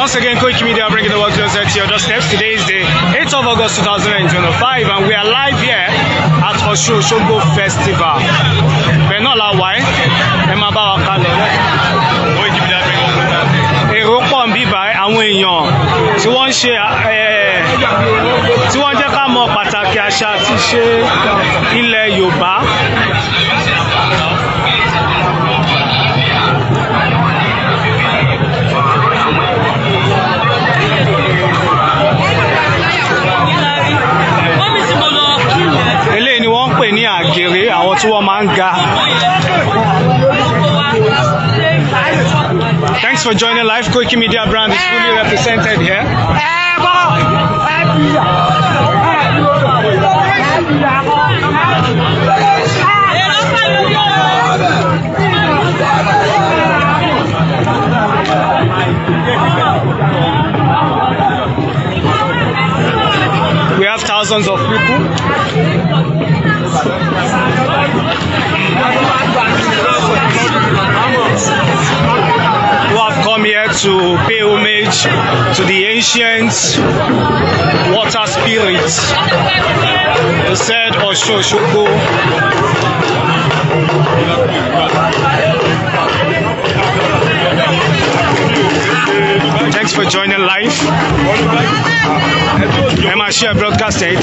Once again, Koikimedia bringing the world closer to your doorsteps. Today is the 8th of August 2025 and we are live here at Osogbo Festival. Benola why? Ema ba wa ka lọ. Koikimedia bringing the world closer. Èrò pọ̀ ń bí báyìí àwọn èèyàn tí wọ́n ń ṣe tí wọ́n jẹ́ ká mọ̀ pàtàkì àṣà àti ìṣe ilẹ̀ Yorùbá. Eléyìí ni wọ́n ń pè ní àgèrè, àwọn tí wọ́n máa ń ga. Thanks for joining live. Koikimedia brand is fully represented here. We have thousands of people. Who have come here to pay homage to the ancient water spirits, the said Osogbo. Thanks for joining live. Emma share broadcast here.